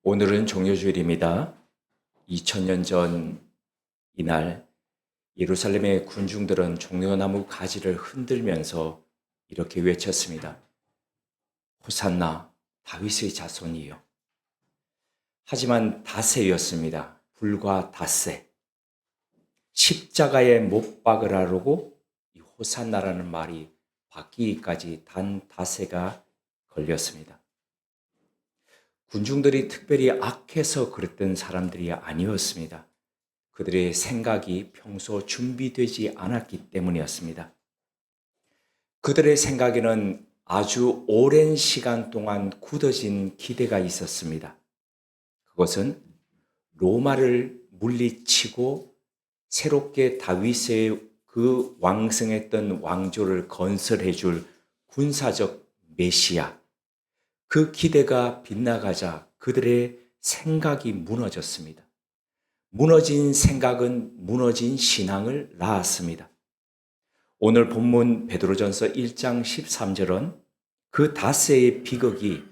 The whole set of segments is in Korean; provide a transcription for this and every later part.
오늘은 종료주일입니다. 2000년 전 이날 예루살렘의 군중들은 종려나무 가지를 흔들면서 이렇게 외쳤습니다. 호산나 다윗의 자손이요. 하지만 닷새였습니다. 불과 닷새. 십자가에 못 박으라고 이 호산나라는 말이 바뀌기까지 단 닷새가 걸렸습니다. 군중들이 특별히 악해서 그랬던 사람들이 아니었습니다. 그들의 생각이 평소 준비되지 않았기 때문이었습니다. 그들의 생각에는 아주 오랜 시간 동안 굳어진 기대가 있었습니다. 그것은 로마를 물리치고 새롭게 다윗의 그 왕성했던 왕조를 건설해 줄 군사적 메시아, 그 기대가 빗나가자 그들의 생각이 무너졌습니다. 무너진 생각은 무너진 신앙을 낳았습니다. 오늘 본문 베드로전서 1장 13절은 그 닷새의 비극이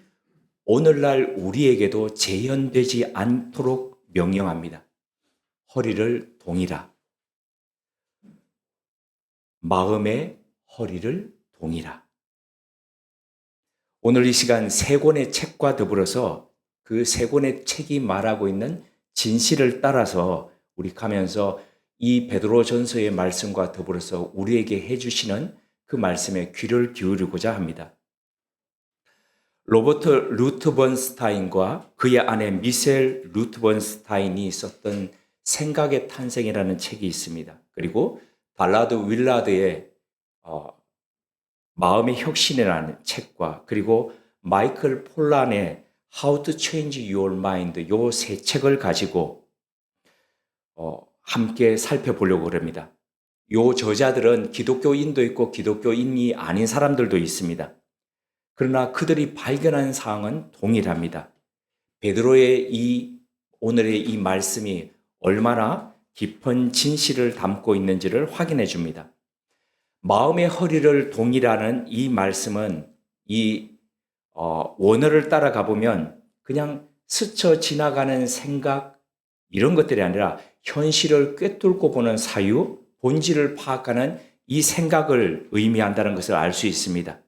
오늘날 우리에게도 재현되지 않도록 명령합니다. 허리를 동이라. 마음의 허리를 동이라. 오늘 이 시간 세 권의 책과 더불어서 그 세 권의 책이 말하고 있는 진실을 따라서 우리 가면서 이 베드로전서의 말씀과 더불어서 우리에게 해주시는 그 말씀에 귀를 기울이고자 합니다. 로버트 루트번스타인과 그의 아내 미셀 루트번스타인이 썼던 생각의 탄생이라는 책이 있습니다. 그리고 발라드 윌라드의 마음의 혁신이라는 책과 그리고 마이클 폴란의 How to Change Your Mind 요 세 책을 가지고 함께 살펴보려고 합니다. 요 저자들은 기독교인도 있고 기독교인이 아닌 사람들도 있습니다. 그러나 그들이 발견한 사항은 동일합니다. 베드로의 오늘의 이 말씀이 얼마나 깊은 진실을 담고 있는지를 확인해 줍니다. 마음의 허리를 동이라는 이 말씀은 원어를 따라가 보면 그냥 스쳐 지나가는 생각 이런 것들이 아니라 현실을 꿰뚫고 보는 사유, 본질을 파악하는 이 생각을 의미한다는 것을 알 수 있습니다.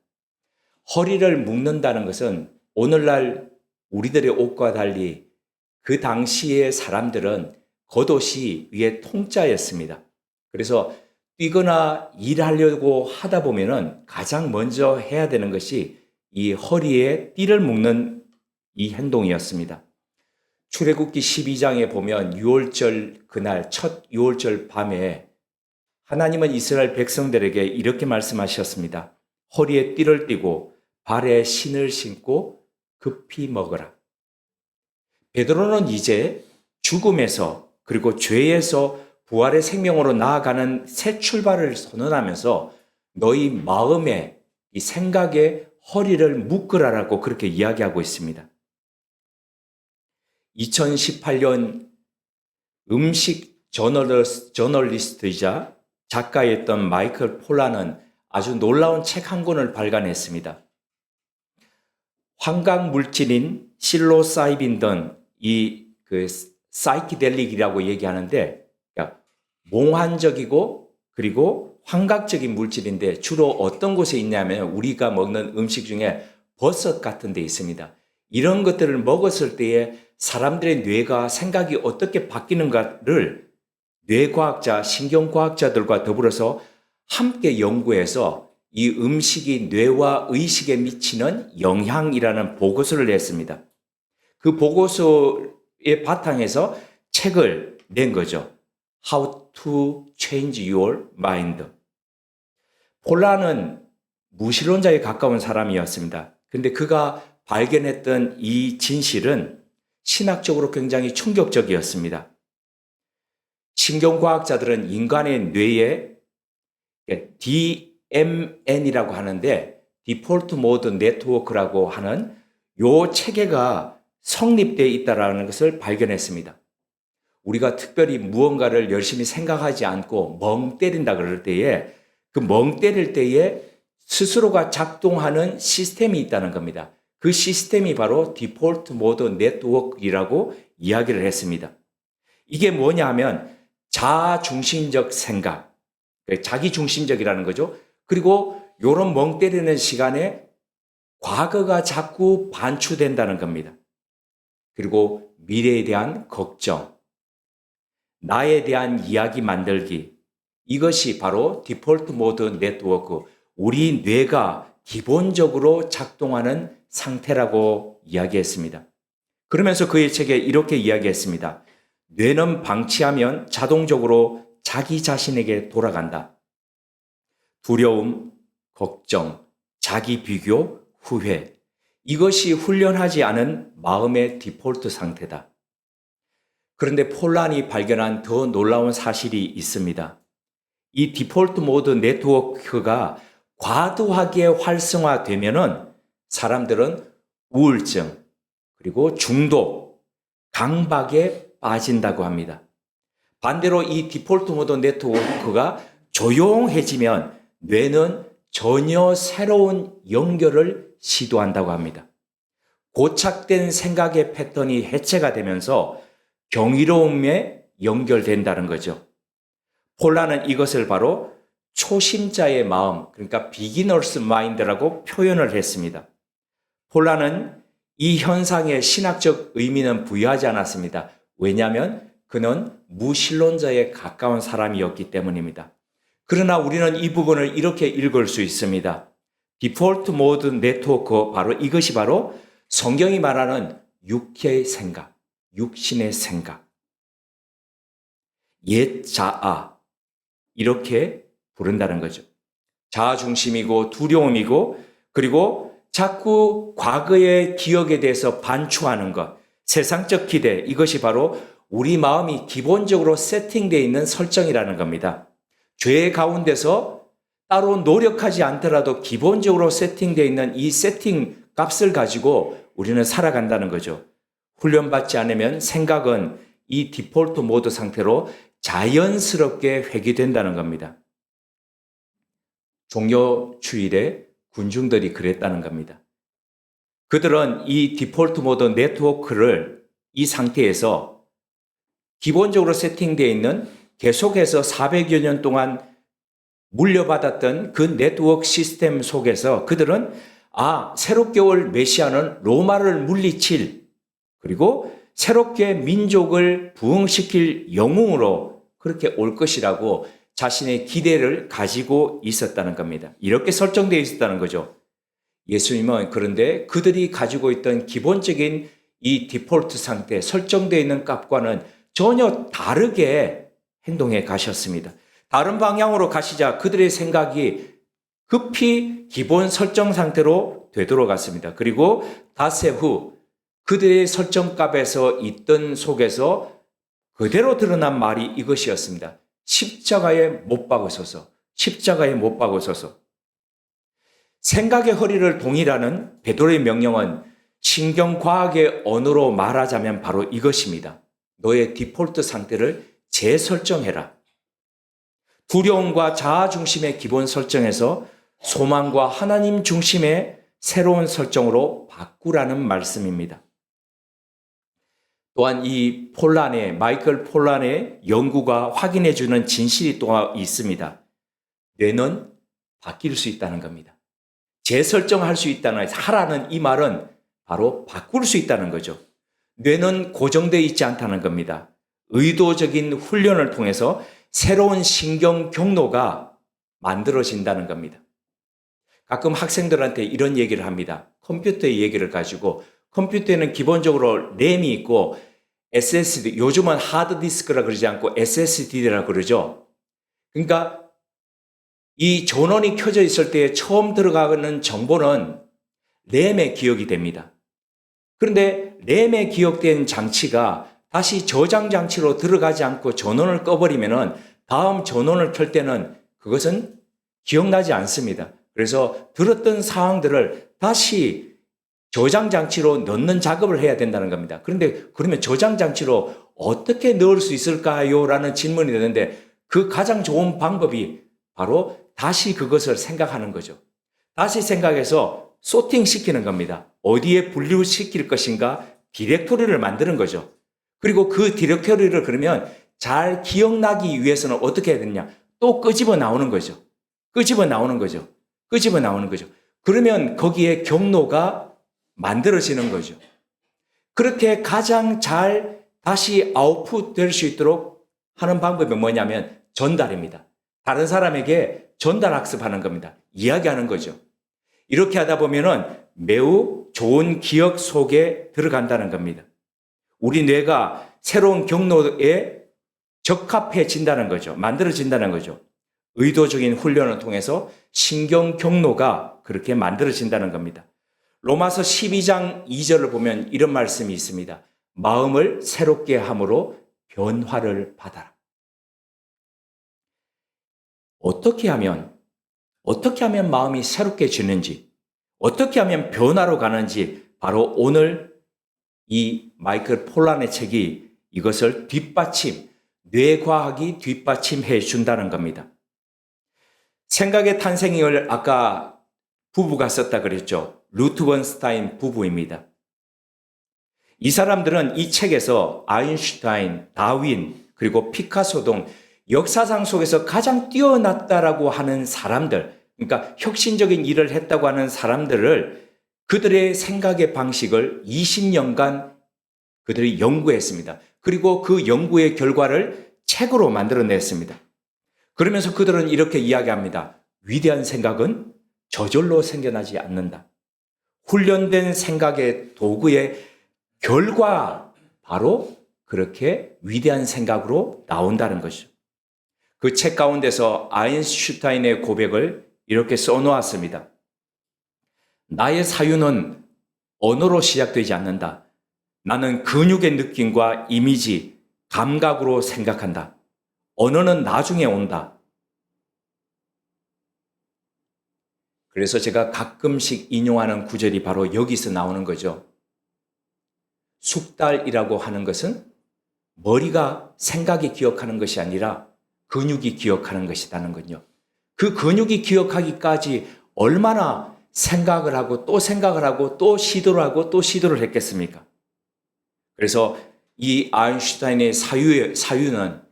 허리를 묶는다는 것은 오늘날 우리들의 옷과 달리 그 당시의 사람들은 겉옷이 위에 통짜였습니다. 그래서 뛰거나 일하려고 하다 보면은 가장 먼저 해야 되는 것이 이 허리에 띠를 묶는 이 행동이었습니다. 출애굽기 12장에 보면 유월절 그날 첫 유월절 밤에 하나님은 이스라엘 백성들에게 이렇게 말씀하셨습니다. 허리에 띠를 띠고 발에 신을 신고 급히 먹으라. 베드로는 이제 죽음에서 그리고 죄에서 부활의 생명으로 나아가는 새 출발을 선언하면서 너희 마음에 이 생각에 허리를 묶으라라고 그렇게 이야기하고 있습니다. 2018년 음식 저널리스트이자 작가였던 마이클 폴란은 아주 놀라운 책 한 권을 발간했습니다. 환각 물질인 실로사이빈 등 그 사이키델릭이라고 얘기하는데 몽환적이고 그리고 환각적인 물질인데 주로 어떤 곳에 있냐면 우리가 먹는 음식 중에 버섯 같은 데 있습니다. 이런 것들을 먹었을 때에 사람들의 뇌가 생각이 어떻게 바뀌는가를 뇌과학자, 신경과학자들과 더불어서 함께 연구해서 이 음식이 뇌와 의식에 미치는 영향이라는 보고서를 냈습니다. 그 보고서의 바탕에서 책을 낸 거죠. How to Change Your Mind. 폴란은 무신론자에 가까운 사람이었습니다. 그런데 그가 발견했던 이 진실은 신학적으로 굉장히 충격적이었습니다. 신경과학자들은 인간의 뇌에 DMN이라고 하는데 디폴트 모드 네트워크라고 하는 요 체계가 성립되어 있다는 것을 발견했습니다. 우리가 특별히 무언가를 열심히 생각하지 않고 멍 때린다 그럴 때에 그 멍 때릴 때에 스스로가 작동하는 시스템이 있다는 겁니다. 그 시스템이 바로 디폴트 모드 네트워크이라고 이야기를 했습니다. 이게 뭐냐 하면 자중심적 생각, 자기 중심적이라는 거죠. 그리고 요런 멍 때리는 시간에 과거가 자꾸 반추된다는 겁니다. 그리고 미래에 대한 걱정, 나에 대한 이야기 만들기, 이것이 바로 디폴트 모드 네트워크, 우리 뇌가 기본적으로 작동하는 상태라고 이야기했습니다. 그러면서 그의 책에 이렇게 이야기했습니다. 뇌는 방치하면 자동적으로 자기 자신에게 돌아간다. 두려움, 걱정, 자기 비교, 후회. 이것이 훈련하지 않은 마음의 디폴트 상태다. 그런데 폴란이 발견한 더 놀라운 사실이 있습니다. 이 디폴트 모드 네트워크가 과도하게 활성화되면은 사람들은 우울증, 그리고 중독, 강박에 빠진다고 합니다. 반대로 이 디폴트 모드 네트워크가 조용해지면 뇌는 전혀 새로운 연결을 시도한다고 합니다. 고착된 생각의 패턴이 해체가 되면서 경이로움에 연결된다는 거죠. 폴란은 이것을 바로 초심자의 마음, 그러니까 비기너스 마인드라고 표현을 했습니다. 폴란은 이 현상에 신학적 의미는 부여하지 않았습니다. 왜냐하면 그는 무신론자에 가까운 사람이었기 때문입니다. 그러나 우리는 이 부분을 이렇게 읽을 수 있습니다. 디폴트 모드 네트워크, 바로 이것이 바로 성경이 말하는 육체의 생각, 육신의 생각, 옛 자아, 이렇게 부른다는 거죠. 자아 중심이고 두려움이고, 그리고 자꾸 과거의 기억에 대해서 반추하는 것, 세상적 기대, 이것이 바로 우리 마음이 기본적으로 세팅되어 있는 설정이라는 겁니다. 죄 가운데서 따로 노력하지 않더라도 기본적으로 세팅되어 있는 이 세팅 값을 가지고 우리는 살아간다는 거죠. 훈련받지 않으면 생각은 이 디폴트 모드 상태로 자연스럽게 회귀된다는 겁니다. 종료주일에 군중들이 그랬다는 겁니다. 그들은 이 디폴트 모드 네트워크를 이 상태에서 기본적으로 세팅되어 있는 계속해서 400여 년 동안 물려받았던 그 네트워크 시스템 속에서 그들은 새롭게 올 메시아는 로마를 물리칠, 그리고 새롭게 민족을 부흥시킬 영웅으로 그렇게 올 것이라고 자신의 기대를 가지고 있었다는 겁니다. 이렇게 설정되어 있었다는 거죠. 예수님은 그런데 그들이 가지고 있던 기본적인 이 디폴트 상태, 설정되어 있는 값과는 전혀 다르게 행동해 가셨습니다. 다른 방향으로 가시자 그들의 생각이 급히 기본 설정 상태로 되돌아갔습니다. 그리고 닷새 후 그들의 설정값에서 있던 속에서 그대로 드러난 말이 이것이었습니다. 십자가에 못 박으소서. 십자가에 못 박으소서. 생각의 허리를 동이라는 베드로의 명령은 신경과학의 언어로 말하자면 바로 이것입니다. 너의 디폴트 상태를 재설정해라. 두려움과 자아 중심의 기본 설정에서 소망과 하나님 중심의 새로운 설정으로 바꾸라는 말씀입니다. 또한 이 마이클 폴란의 연구가 확인해 주는 진실이 또 있습니다. 뇌는 바뀔 수 있다는 겁니다. 재설정할 수 있다는, 하라는 이 말은 바로 바꿀 수 있다는 거죠. 뇌는 고정되어 있지 않다는 겁니다. 의도적인 훈련을 통해서 새로운 신경 경로가 만들어진다는 겁니다. 가끔 학생들한테 이런 얘기를 합니다. 컴퓨터의 얘기를 가지고, 컴퓨터에는 기본적으로 램이 있고 SSD, 요즘은 하드디스크라 그러지 않고 SSD라 그러죠. 그러니까 이 전원이 켜져 있을 때 처음 들어가는 정보는 램에 기억이 됩니다. 그런데 램에 기억된 장치가 다시 저장 장치로 들어가지 않고 전원을 꺼버리면은 다음 전원을 켤 때는 그것은 기억나지 않습니다. 그래서 들었던 사항들을 다시 저장 장치로 넣는 작업을 해야 된다는 겁니다. 그런데 그러면 저장 장치로 어떻게 넣을 수 있을까요? 라는 질문이 되는데 그 가장 좋은 방법이 바로 다시 그것을 생각하는 거죠. 다시 생각해서 소팅시키는 겁니다. 어디에 분류시킬 것인가 디렉토리를 만드는 거죠. 그리고 그 디렉토리를 그러면 잘 기억나기 위해서는 어떻게 해야 되느냐? 또 끄집어 나오는 거죠. 끄집어 나오는 거죠. 끄집어 나오는 거죠. 그러면 거기에 경로가 만들어지는 거죠. 그렇게 가장 잘 다시 아웃풋 될 수 있도록 하는 방법이 뭐냐면 전달입니다. 다른 사람에게 전달 학습하는 겁니다. 이야기하는 거죠. 이렇게 하다 보면은 매우 좋은 기억 속에 들어간다는 겁니다. 우리 뇌가 새로운 경로에 적합해진다는 거죠. 만들어진다는 거죠. 의도적인 훈련을 통해서 신경 경로가 그렇게 만들어진다는 겁니다. 로마서 12장 2절을 보면 이런 말씀이 있습니다. 마음을 새롭게 함으로 변화를 받아라. 어떻게 하면 마음이 새롭게 지는지, 어떻게 하면 변화로 가는지 바로 오늘 이 마이클 폴란의 책이 이것을 뇌과학이 뒷받침해 준다는 겁니다. 생각의 탄생을 아까 부부가 썼다 그랬죠. 루트 번스타인 부부입니다. 이 사람들은 이 책에서 아인슈타인, 다윈, 그리고 피카소 등 역사상 속에서 가장 뛰어났다라고 하는 사람들, 그러니까 혁신적인 일을 했다고 하는 사람들을 그들의 생각의 방식을 20년간 그들이 연구했습니다. 그리고 그 연구의 결과를 책으로 만들어냈습니다. 그러면서 그들은 이렇게 이야기합니다. 위대한 생각은 저절로 생겨나지 않는다. 훈련된 생각의 도구의 결과 바로 그렇게 위대한 생각으로 나온다는 것이죠. 그 책 가운데서 아인슈타인의 고백을 이렇게 써놓았습니다. 나의 사유는 언어로 시작되지 않는다. 나는 근육의 느낌과 이미지, 감각으로 생각한다. 언어는 나중에 온다. 그래서 제가 가끔씩 인용하는 구절이 바로 여기서 나오는 거죠. 숙달이라고 하는 것은 머리가 생각이 기억하는 것이 아니라 근육이 기억하는 것이라는 거요. 그 근육이 기억하기까지 얼마나 생각을 하고 또 생각을 하고 또 시도를 하고 또 시도를 했겠습니까? 그래서 이 아인슈타인의 사유는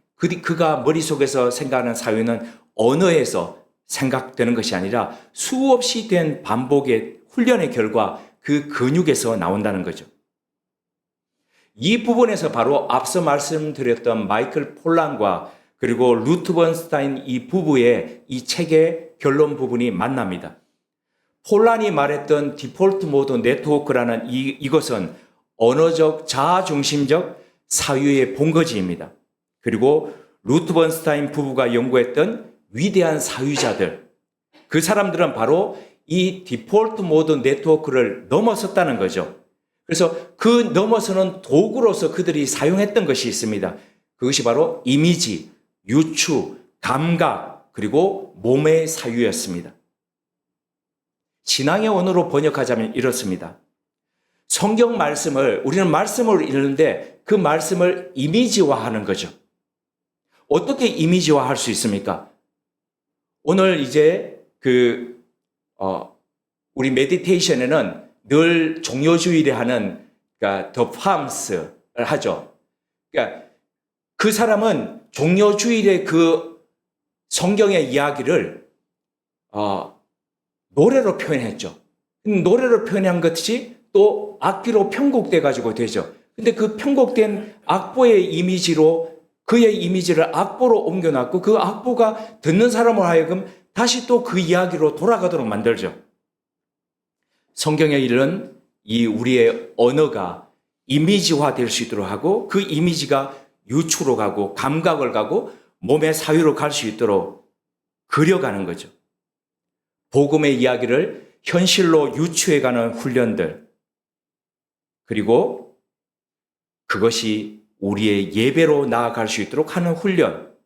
그가 머릿속에서 생각하는 사유는 언어에서 생각되는 것이 아니라 수없이 된 반복의 훈련의 결과 그 근육에서 나온다는 거죠. 이 부분에서 바로 앞서 말씀드렸던 마이클 폴란과 그리고 루트 번스타인 이 부부의 이 책의 결론 부분이 만납니다. 폴란이 말했던 디폴트 모드 네트워크라는 이것은 언어적 자아중심적 사유의 본거지입니다. 그리고 루트 번스타인 부부가 연구했던 위대한 사유자들, 그 사람들은 바로 이 디폴트 모드 네트워크를 넘어섰다는 거죠. 그래서 그 넘어서는 도구로서 그들이 사용했던 것이 있습니다. 그것이 바로 이미지, 유추, 감각, 그리고 몸의 사유였습니다. 신앙의 언어로 번역하자면 이렇습니다. 성경 말씀을, 우리는 말씀을 읽는데 그 말씀을 이미지화하는 거죠. 어떻게 이미지화할 수 있습니까? 오늘 이제 우리 메디테이션에는 늘 종료주일에 하는 그러니까 더 팜스를 하죠. 그러니까 그 사람은 종료주일의 그 성경의 이야기를 노래로 표현했죠. 노래로 표현한 것이 또 악기로 편곡돼 가지고 되죠. 근데 그 편곡된 악보의 이미지로 그의 이미지를 악보로 옮겨놨고 그 악보가 듣는 사람을 하여금 다시 또 그 이야기로 돌아가도록 만들죠. 성경의 일은 이 우리의 언어가 이미지화 될 수 있도록 하고 그 이미지가 유추로 가고 감각을 가고 몸의 사유로 갈 수 있도록 그려가는 거죠. 복음의 이야기를 현실로 유추해가는 훈련들, 그리고 그것이 우리의 예배로 나아갈 수 있도록 하는 훈련,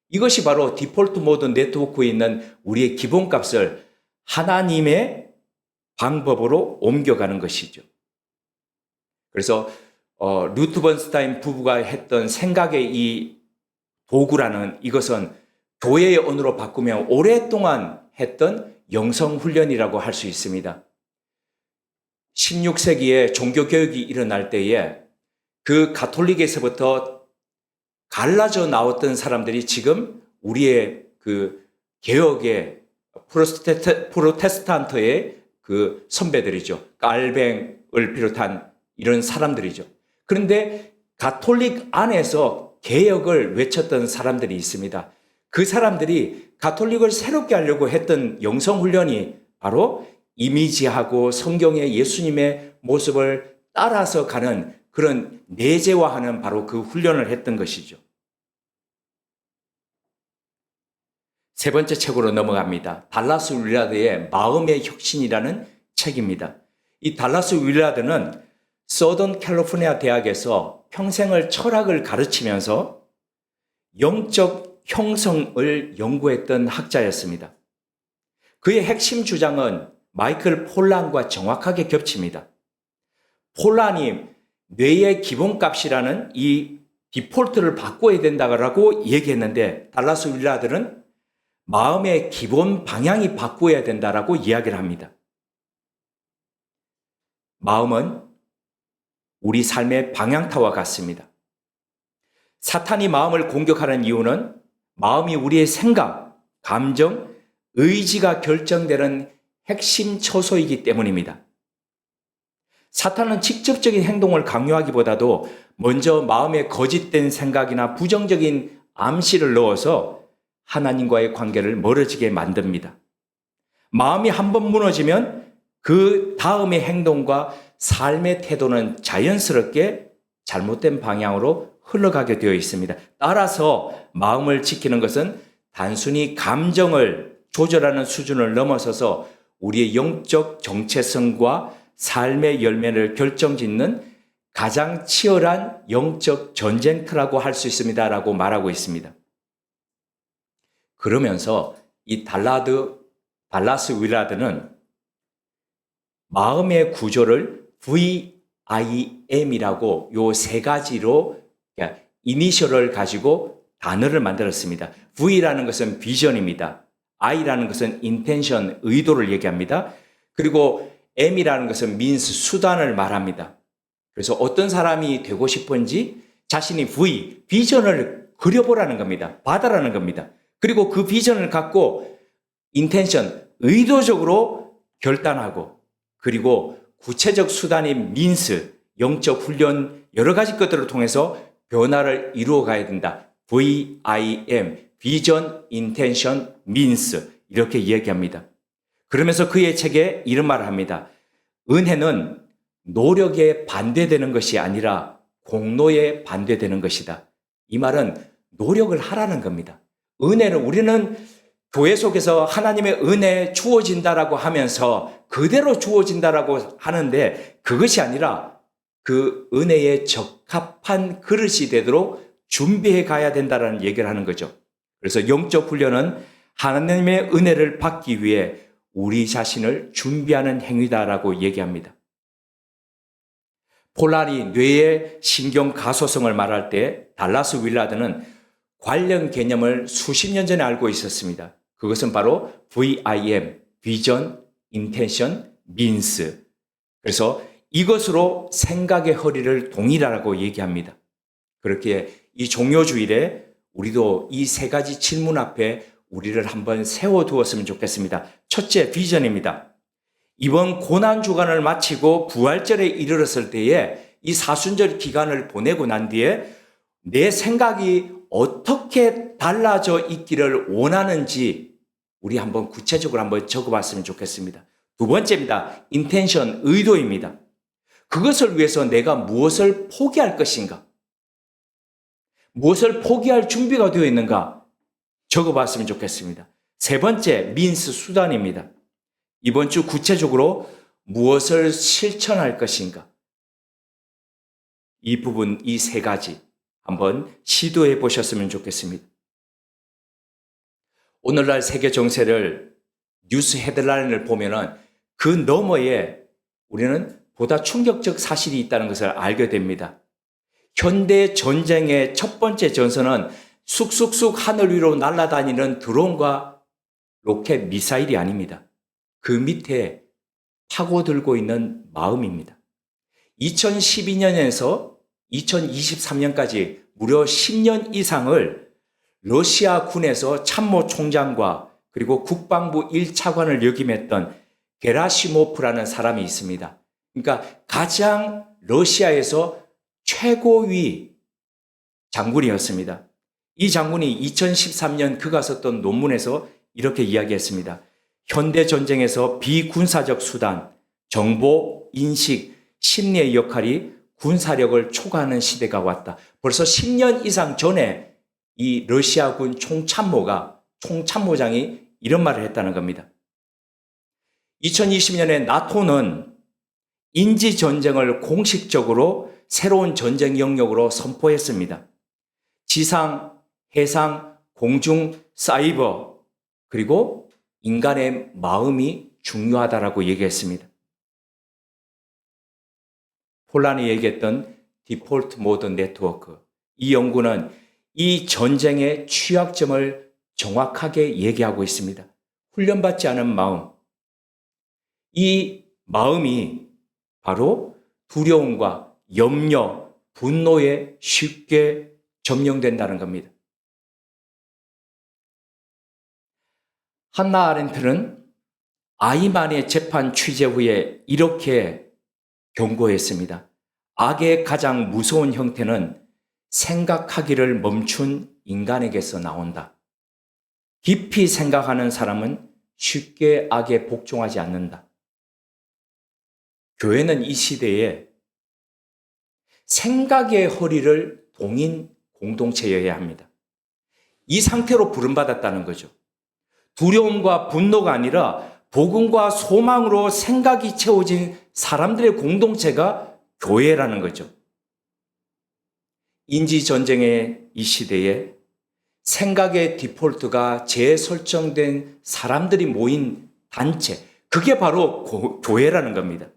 이것이 바로 디폴트 모드 네트워크에 있는 우리의 기본값을 하나님의 방법으로 옮겨가는 것이죠. 그래서 루트 번스타인 부부가 했던 생각의 이 도구라는 이것은 교회의 언어로 바꾸면 오랫동안 했던 영성훈련이라고 할 수 있습니다. 16세기에 종교개혁이 일어날 때에 그 가톨릭에서부터 갈라져 나왔던 사람들이 지금 우리의 그 개혁의 프로테스탄트의 그 선배들이죠. 깔뱅을 비롯한 이런 사람들이죠. 그런데 가톨릭 안에서 개혁을 외쳤던 사람들이 있습니다. 그 사람들이 가톨릭을 새롭게 하려고 했던 영성훈련이 바로 이미지하고 성경의 예수님의 모습을 따라서 가는 그런 내재화하는 바로 그 훈련을 했던 것이죠. 세 번째 책으로 넘어갑니다. 달라스 윌라드의 마음의 혁신이라는 책입니다. 이 달라스 윌라드는 서던 캘리포니아 대학에서 평생을 철학을 가르치면서 영적 형성을 연구했던 학자였습니다. 그의 핵심 주장은 마이클 폴란과 정확하게 겹칩니다. 폴란이 뇌의 기본값이라는 이 디폴트를 바꿔야 된다고 얘기했는데 달라스 윌라드는 마음의 기본 방향이 바꿔야 된다라고 이야기를 합니다. 마음은 우리 삶의 방향타와 같습니다. 사탄이 마음을 공격하는 이유는 마음이 우리의 생각, 감정, 의지가 결정되는 핵심 처소이기 때문입니다. 사탄은 직접적인 행동을 강요하기보다도 먼저 마음에 거짓된 생각이나 부정적인 암시를 넣어서 하나님과의 관계를 멀어지게 만듭니다. 마음이 한번 무너지면 그 다음의 행동과 삶의 태도는 자연스럽게 잘못된 방향으로 흘러가게 되어 있습니다. 따라서 마음을 지키는 것은 단순히 감정을 조절하는 수준을 넘어서서 우리의 영적 정체성과 삶의 열매를 결정짓는 가장 치열한 영적 전쟁터라고 할 수 있습니다라고 말하고 있습니다. 그러면서 이 달라스 윌라드는 마음의 구조를 VIM이라고 요 세 가지로 이니셜을 가지고 단어를 만들었습니다. V라는 것은 비전입니다. I라는 것은 intention, 의도를 얘기합니다. 그리고 M이라는 것은 means, 수단을 말합니다. 그래서 어떤 사람이 되고 싶은지 자신이 비전을 그려보라는 겁니다. 받아라는 겁니다. 그리고 그 비전을 갖고 intention, 의도적으로 결단하고 그리고 구체적 수단인 means, 영적 훈련 여러 가지 것들을 통해서 변화를 이루어 가야 된다. VIM, 비전, 인텐션, means 이렇게 이야기합니다. 그러면서 그의 책에 이런 말을 합니다. 은혜는 노력에 반대되는 것이 아니라 공로에 반대되는 것이다. 이 말은 노력을 하라는 겁니다. 은혜는 우리는 교회 속에서 하나님의 은혜 주어진다라고 하면서 그대로 주어진다라고 하는데 그것이 아니라 그 은혜에 적합한 그릇이 되도록 준비해 가야 된다는 얘기를 하는 거죠. 그래서 영적 훈련은 하나님의 은혜를 받기 위해 우리 자신을 준비하는 행위다라고 얘기합니다. 폴란이 뇌의 신경 가소성을 말할 때 달라스 윌라드는 관련 개념을 수십 년 전에 알고 있었습니다. 그것은 바로 VIM, 비전, 인텐션, means. 그래서 이것으로 생각의 허리를 동일하라고 얘기합니다. 그렇게 이 종료주일에 우리도 이 세 가지 질문 앞에 우리를 한번 세워두었으면 좋겠습니다. 첫째, 비전입니다. 이번 고난주간을 마치고 부활절에 이르렀을 때에 이 사순절 기간을 보내고 난 뒤에 내 생각이 어떻게 달라져 있기를 원하는지 우리 한번 구체적으로 한번 적어봤으면 좋겠습니다. 두 번째입니다. 인텐션, 의도입니다. 그것을 위해서 내가 무엇을 포기할 것인가? 무엇을 포기할 준비가 되어 있는가? 적어봤으면 좋겠습니다. 세 번째, means, 수단입니다. 이번 주 구체적으로 무엇을 실천할 것인가? 이 부분, 이 세 가지 한번 시도해 보셨으면 좋겠습니다. 오늘날 세계 정세를 뉴스 헤드라인을 보면은 그 너머에 우리는 보다 충격적 사실이 있다는 것을 알게 됩니다. 현대 전쟁의 첫 번째 전선은 쑥쑥쑥 하늘 위로 날아다니는 드론과 로켓 미사일이 아닙니다. 그 밑에 파고들고 있는 마음입니다. 2012년에서 2023년까지 무려 10년 이상을 러시아 군에서 참모 총장과 그리고 국방부 1차관을 역임했던 게라시모프라는 사람이 있습니다. 그러니까 가장 러시아에서 최고위 장군이었습니다. 이 장군이 2013년 그가 썼던 논문에서 이렇게 이야기했습니다. 현대 전쟁에서 비군사적 수단, 정보, 인식, 심리의 역할이 군사력을 초과하는 시대가 왔다. 벌써 10년 이상 전에 이 러시아군 총참모장이 이런 말을 했다는 겁니다. 2020년에 나토는 인지전쟁을 공식적으로 새로운 전쟁 영역으로 선포했습니다. 지상, 해상, 공중, 사이버, 그리고 인간의 마음이 중요하다라고 얘기했습니다. 폴란이 얘기했던 디폴트 모드 네트워크. 이 연구는 이 전쟁의 취약점을 정확하게 얘기하고 있습니다. 훈련받지 않은 마음. 이 마음이 바로 두려움과 염려, 분노에 쉽게 점령된다는 겁니다. 한나 아렌트는 아이만의 재판 취재 후에 이렇게 경고했습니다. 악의 가장 무서운 형태는 생각하기를 멈춘 인간에게서 나온다. 깊이 생각하는 사람은 쉽게 악에 복종하지 않는다. 교회는 이 시대에 생각의 허리를 동인 공동체여야 합니다. 이 상태로 부름받았다는 거죠. 두려움과 분노가 아니라 복음과 소망으로 생각이 채워진 사람들의 공동체가 교회라는 거죠. 인지전쟁의 이 시대에 생각의 디폴트가 재설정된 사람들이 모인 단체, 그게 바로 교회라는 겁니다.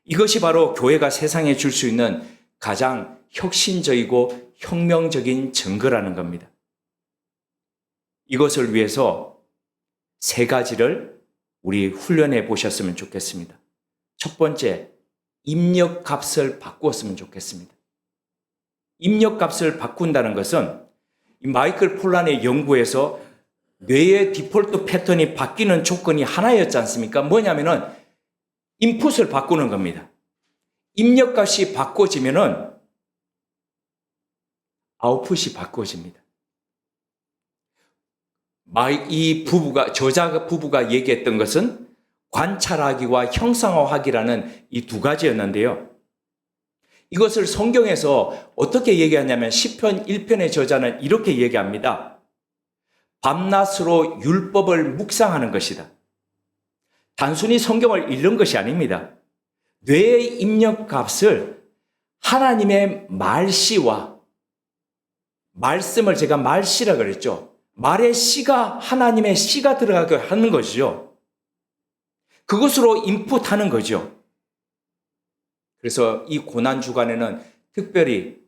이것이 바로 교회가 세상에 줄 수 있는 가장 혁신적이고 혁명적인 증거라는 겁니다. 이것을 위해서 세 가지를 우리 훈련해 보셨으면 좋겠습니다. 첫 번째, 입력값을 바꾸었으면 좋겠습니다. 입력값을 바꾼다는 것은 마이클 폴란의 연구에서 뇌의 디폴트 패턴이 바뀌는 조건이 하나였지 않습니까? 뭐냐면은 인풋을 바꾸는 겁니다. 입력값이 바꿔지면은 아웃풋이 바꿔집니다. 저자 부부가 얘기했던 것은 관찰하기와 형상화하기라는 이 두 가지였는데요. 이것을 성경에서 어떻게 얘기하냐면 시편 1편의 저자는 이렇게 얘기합니다. 밤낮으로 율법을 묵상하는 것이다. 단순히 성경을 읽는 것이 아닙니다. 뇌의 입력값을 하나님의 말씨와 말씀을 제가 말씨라 그랬죠. 말의 씨가 하나님의 씨가 들어가게 하는 것이죠. 그것으로 인풋하는 거죠. 그래서 이 고난 주간에는 특별히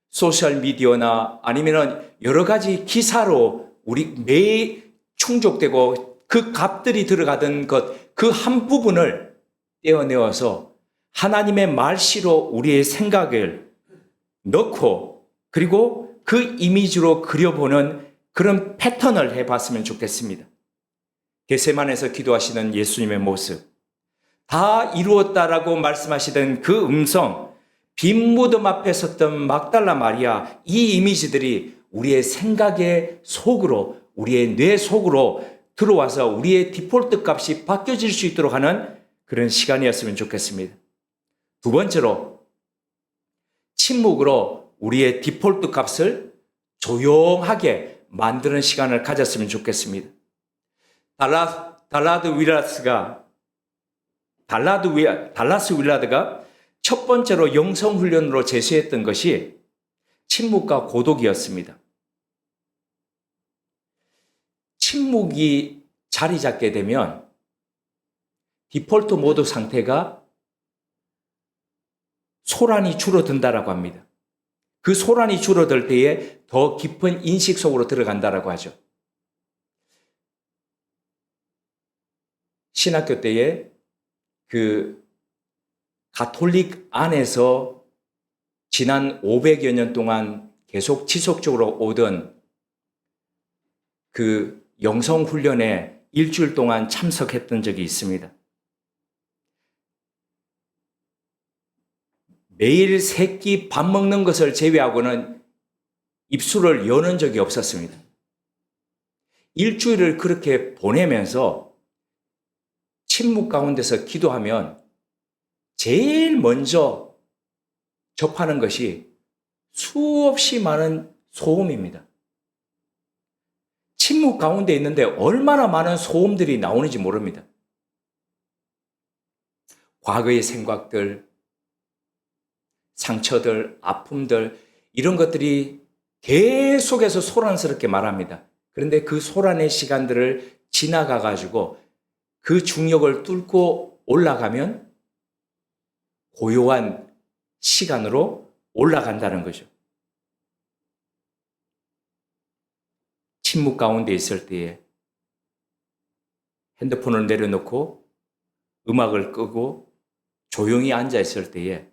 소셜미디어나 아니면은 여러 가지 기사로 우리 매일 충족되고 그 값들이 들어가던 그 한 부분을 떼어내어서 하나님의 말씨로 우리의 생각을 넣고 그리고 그 이미지로 그려보는 그런 패턴을 해봤으면 좋겠습니다. 겟세마네에서 기도하시는 예수님의 모습, 다 이루었다라고 말씀하시던 그 음성, 빈 무덤 앞에 섰던 막달라 마리아, 이 이미지들이 우리의 생각의 속으로, 우리의 뇌 속으로 들어와서 우리의 디폴트 값이 바뀌어질 수 있도록 하는 그런 시간이었으면 좋겠습니다. 두 번째로, 침묵으로 우리의 디폴트 값을 조용하게 만드는 시간을 가졌으면 좋겠습니다. 달라스 윌라드가 첫 번째로 영성훈련으로 제시했던 것이 침묵과 고독이었습니다. 침묵이 자리 잡게 되면 디폴트 모드 상태가 소란이 줄어든다라고 합니다. 그 소란이 줄어들 때에 더 깊은 인식 속으로 들어간다라고 하죠. 신학교 때에 그 가톨릭 안에서 지난 500여 년 동안 계속 지속적으로 오던 그 영성 훈련에 일주일 동안 참석했던 적이 있습니다. 매일 세 끼 밥 먹는 것을 제외하고는 입술을 여는 적이 없었습니다. 일주일을 그렇게 보내면서 침묵 가운데서 기도하면 제일 먼저 접하는 것이 수없이 많은 소음입니다. 침묵 가운데 있는데 얼마나 많은 소음들이 나오는지 모릅니다. 과거의 생각들, 상처들, 아픔들, 이런 것들이 계속해서 소란스럽게 말합니다. 그런데 그 소란의 시간들을 지나가가지고 그 중력을 뚫고 올라가면 고요한 시간으로 올라간다는 거죠. 침묵 가운데 있을 때에 핸드폰을 내려놓고 음악을 끄고 조용히 앉아 있을 때에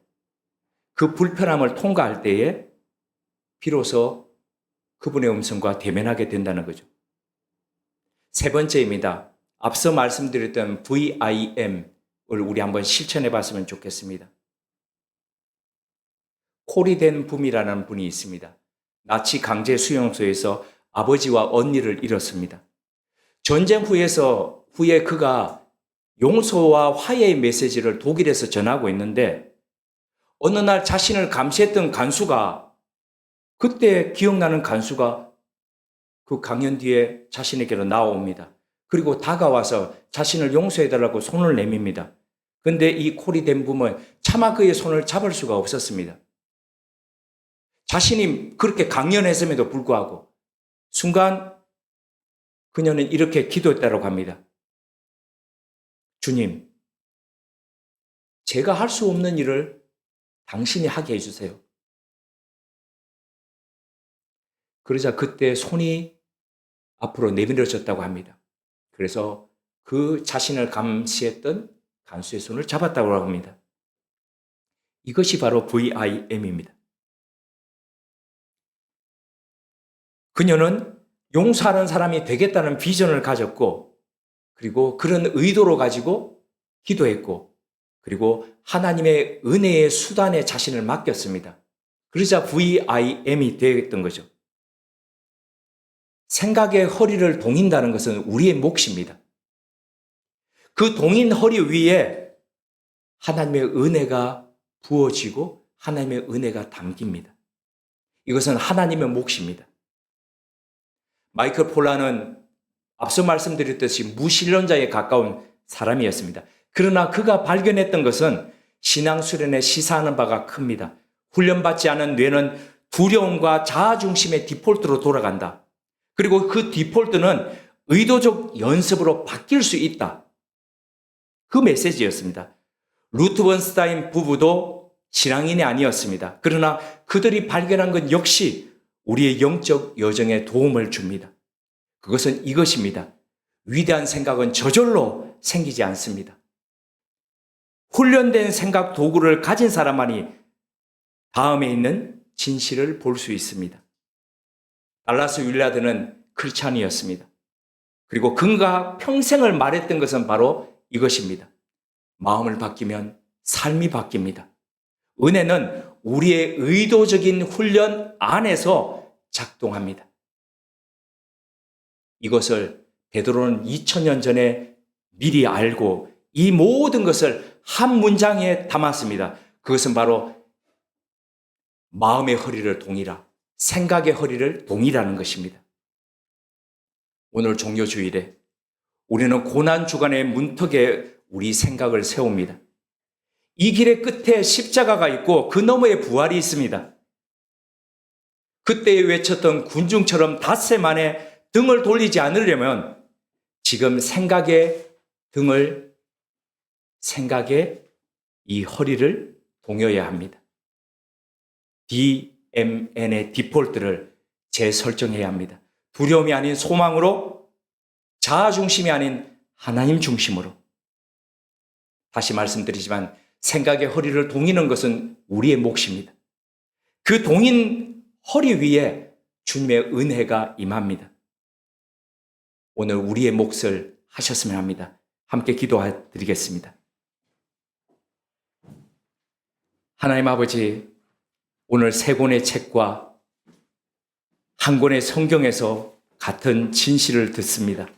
그 불편함을 통과할 때에 비로소 그분의 음성과 대면하게 된다는 거죠. 세 번째입니다. 앞서 말씀드렸던 VIM을 우리 한번 실천해 봤으면 좋겠습니다. 코리덴 붐이라는 분이 있습니다. 나치 강제 수용소에서 아버지와 언니를 잃었습니다. 전쟁 후에 그가 용서와 화해의 메시지를 독일에서 전하고 있는데 어느 날 자신을 감시했던 간수가 그때 기억나는 간수가 그 강연 뒤에 자신에게로 나옵니다. 그리고 다가와서 자신을 용서해달라고 손을 내밉니다. 그런데 이 코리덴 붐은 차마 그의 손을 잡을 수가 없었습니다. 자신이 그렇게 강연했음에도 불구하고 순간 그녀는 이렇게 기도했다고 합니다. 주님, 제가 할 수 없는 일을 당신이 하게 해주세요. 그러자 그때 손이 앞으로 내밀어졌다고 합니다. 그래서 그 자신을 감시했던 간수의 손을 잡았다고 합니다. 이것이 바로 VIM입니다. 그녀는 용서하는 사람이 되겠다는 비전을 가졌고 그리고 그런 의도로 가지고 기도했고 그리고 하나님의 은혜의 수단에 자신을 맡겼습니다. 그러자 VIM이 되었던 거죠. 생각의 허리를 동인다는 것은 우리의 몫입니다. 그 동인 허리 위에 하나님의 은혜가 부어지고 하나님의 은혜가 담깁니다. 이것은 하나님의 몫입니다. 마이클 폴란은 앞서 말씀드렸듯이 무신론자에 가까운 사람이었습니다. 그러나 그가 발견했던 것은 신앙 수련에 시사하는 바가 큽니다. 훈련받지 않은 뇌는 두려움과 자아중심의 디폴트로 돌아간다. 그리고 그 디폴트는 의도적 연습으로 바뀔 수 있다. 그 메시지였습니다. 루트 번스타인 부부도 신앙인이 아니었습니다. 그러나 그들이 발견한 것 역시 우리의 영적 여정에 도움을 줍니다. 그것은 이것입니다. 위대한 생각은 저절로 생기지 않습니다. 훈련된 생각 도구를 가진 사람만이 다음에 있는 진실을 볼 수 있습니다. 달라스 윌라드는 크리스찬이었습니다. 그리고 그가 평생을 말했던 것은 바로 이것입니다. 마음을 바뀌면 삶이 바뀝니다. 은혜는 우리의 의도적인 훈련 안에서 작동합니다. 이것을 베드로는 2000년 전에 미리 알고 이 모든 것을 한 문장에 담았습니다. 그것은 바로 마음의 허리를 동이라, 생각의 허리를 동이라는 것입니다. 오늘 종료주일에 우리는 고난주간의 문턱에 우리 생각을 세웁니다. 이 길의 끝에 십자가가 있고 그 너머에 부활이 있습니다. 그때 외쳤던 군중처럼 닷새 만에 등을 돌리지 않으려면 지금 생각의 이 허리를 동여야 합니다. DMN의 디폴트를 재설정해야 합니다. 두려움이 아닌 소망으로, 자아중심이 아닌 하나님 중심으로. 다시 말씀드리지만 생각의 허리를 동이는 것은 우리의 몫입니다. 그 동인 허리 위에 주님의 은혜가 임합니다. 오늘 우리의 몫을 하셨으면 합니다. 함께 기도드리겠습니다. 하나님 아버지, 오늘 세 권의 책과 한 권의 성경에서 같은 진실을 듣습니다.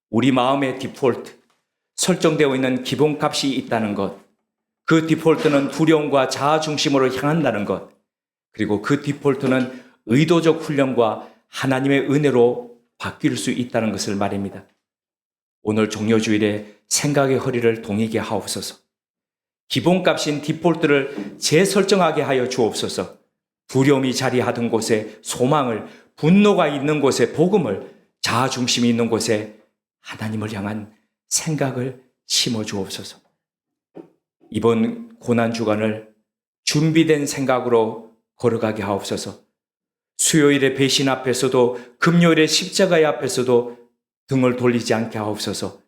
우리 마음의 디폴트, 설정되어 있는 기본값이 있다는 것, 그 디폴트는 두려움과 자아 중심으로 향한다는 것, 그리고 그 디폴트는 의도적 훈련과 하나님의 은혜로 바뀔 수 있다는 것을 말입니다. 오늘 종료주일에 생각의 허리를 동이게 하옵소서. 기본값인 디폴트를 재설정하게 하여 주옵소서. 두려움이 자리하던 곳에 소망을, 분노가 있는 곳에 복음을, 자아 중심이 있는 곳에 하나님을 향한 생각을 심어 주옵소서. 이번 고난주간을 준비된 생각으로 걸어가게 하옵소서. 수요일의 배신 앞에서도 금요일의 십자가의 앞에서도 등을 돌리지 않게 하옵소서.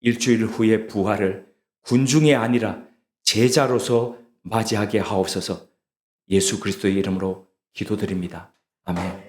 일주일 후의 부활을 군중이 아니라 제자로서 맞이하게 하옵소서. 예수 그리스도의 이름으로 기도드립니다. 아멘.